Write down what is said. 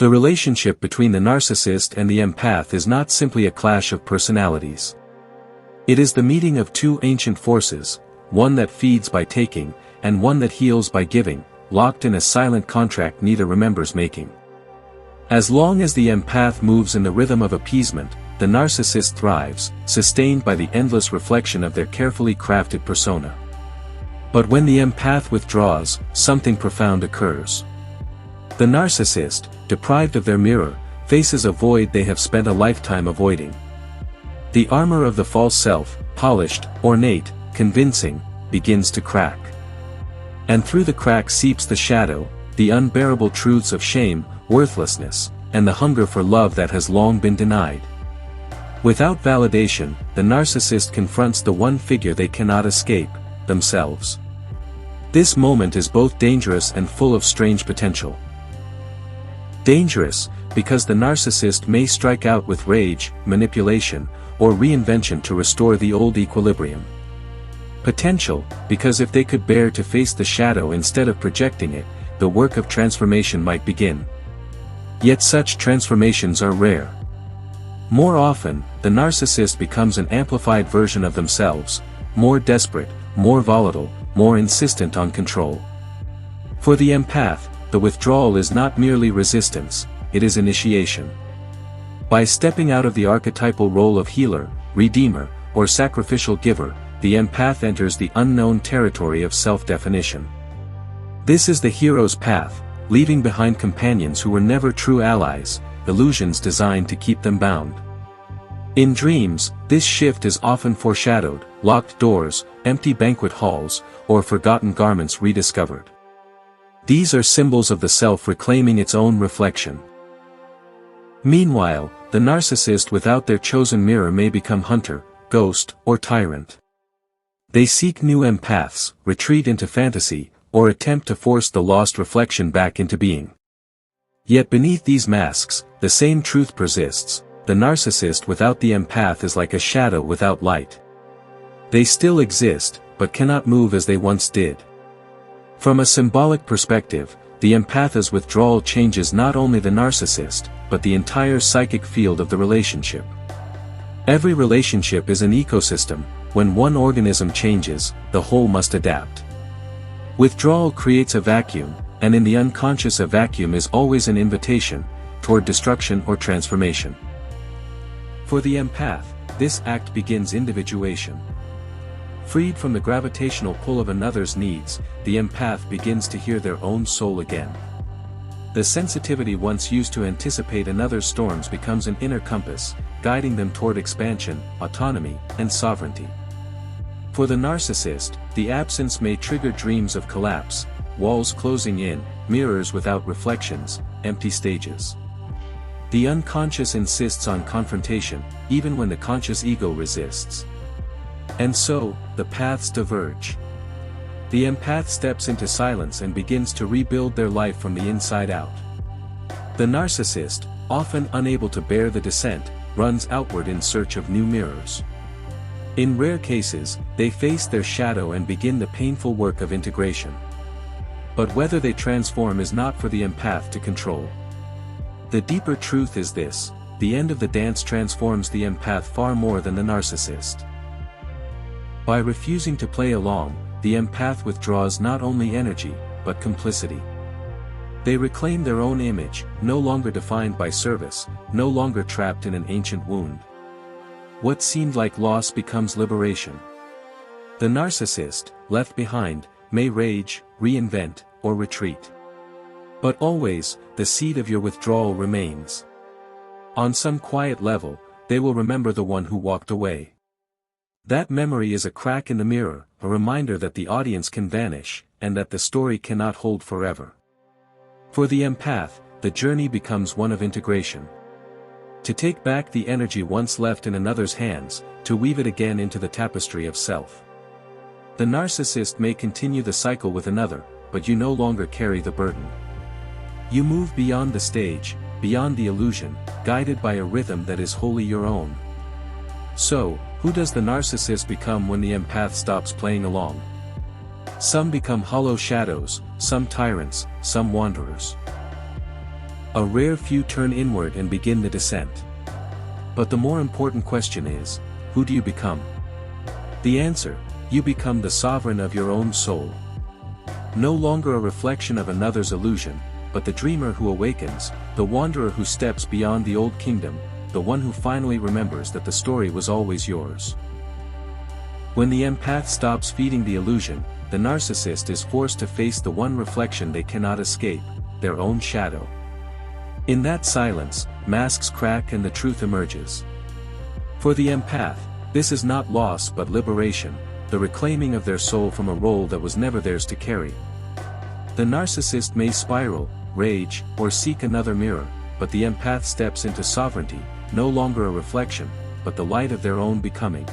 The relationship between the narcissist and the empath is not simply a clash of personalities. It is the meeting of two ancient forces, one that feeds by taking, and one that heals by giving, locked in a silent contract neither remembers making. As long as the empath moves in the rhythm of appeasement, the narcissist thrives, sustained by the endless reflection of their carefully crafted persona. But when the empath withdraws, something profound occurs. The narcissist, deprived of their mirror, faces a void they have spent a lifetime avoiding. The armor of the false self, polished, ornate, convincing, begins to crack. And through the crack seeps the shadow, the unbearable truths of shame, worthlessness, and the hunger for love that has long been denied. Without validation, the narcissist confronts the one figure they cannot escape, themselves. This moment is both dangerous and full of strange potential. Dangerous, because the narcissist may strike out with rage, manipulation, or reinvention to restore the old equilibrium. Potential, because if they could bear to face the shadow instead of projecting it, the work of transformation might begin. Yet such transformations are rare. More often, the narcissist becomes an amplified version of themselves, more desperate, more volatile, more insistent on control. For the empath, the withdrawal is not merely resistance, it is initiation. By stepping out of the archetypal role of healer, redeemer, or sacrificial giver, the empath enters the unknown territory of self-definition. This is the hero's path, leaving behind companions who were never true allies, illusions designed to keep them bound. In dreams, this shift is often foreshadowed, locked doors, empty banquet halls, or forgotten garments rediscovered. These are symbols of the self reclaiming its own reflection. Meanwhile, the narcissist without their chosen mirror may become hunter, ghost, or tyrant. They seek new empaths, retreat into fantasy, or attempt to force the lost reflection back into being. Yet beneath these masks, the same truth persists: the narcissist without the empath is like a shadow without light. They still exist, but cannot move as they once did. From a symbolic perspective, the empath's withdrawal changes not only the narcissist, but the entire psychic field of the relationship. Every relationship is an ecosystem. When one organism changes, the whole must adapt. Withdrawal creates a vacuum, and in the unconscious a vacuum is always an invitation toward destruction or transformation. For the empath, this act begins individuation. Freed from the gravitational pull of another's needs, the empath begins to hear their own soul again. The sensitivity once used to anticipate another's storms becomes an inner compass, guiding them toward expansion, autonomy, and sovereignty. For the narcissist, the absence may trigger dreams of collapse, walls closing in, mirrors without reflections, empty stages. The unconscious insists on confrontation, even when the conscious ego resists. And so, the paths diverge. The empath steps into silence and begins to rebuild their life from the inside out. The narcissist, often unable to bear the descent, runs outward in search of new mirrors. In rare cases, they face their shadow and begin the painful work of integration. But whether they transform is not for the empath to control. The deeper truth is this: the end of the dance transforms the empath far more than the narcissist. By refusing to play along, the empath withdraws not only energy, but complicity. They reclaim their own image, no longer defined by service, no longer trapped in an ancient wound. What seemed like loss becomes liberation. The narcissist, left behind, may rage, reinvent, or retreat. But always, the seed of your withdrawal remains. On some quiet level, they will remember the one who walked away. That memory is a crack in the mirror, a reminder that the audience can vanish, and that the story cannot hold forever. For the empath, the journey becomes one of integration. To take back the energy once left in another's hands, to weave it again into the tapestry of self. The narcissist may continue the cycle with another, but you no longer carry the burden. You move beyond the stage, beyond the illusion, guided by a rhythm that is wholly your own. So, who does the narcissist become when the empath stops playing along? Some become hollow shadows, some tyrants, some wanderers. A rare few turn inward and begin the descent. But the more important question is, who do you become? The answer: you become the sovereign of your own soul. No longer a reflection of another's illusion, but the dreamer who awakens, the wanderer who steps beyond the old kingdom, the one who finally remembers that the story was always yours. When the empath stops feeding the illusion, the narcissist is forced to face the one reflection they cannot escape, their own shadow. In that silence, masks crack and the truth emerges. For the empath, this is not loss but liberation, the reclaiming of their soul from a role that was never theirs to carry. The narcissist may spiral, rage, or seek another mirror, but the empath steps into sovereignty, no longer a reflection, but the light of their own becoming.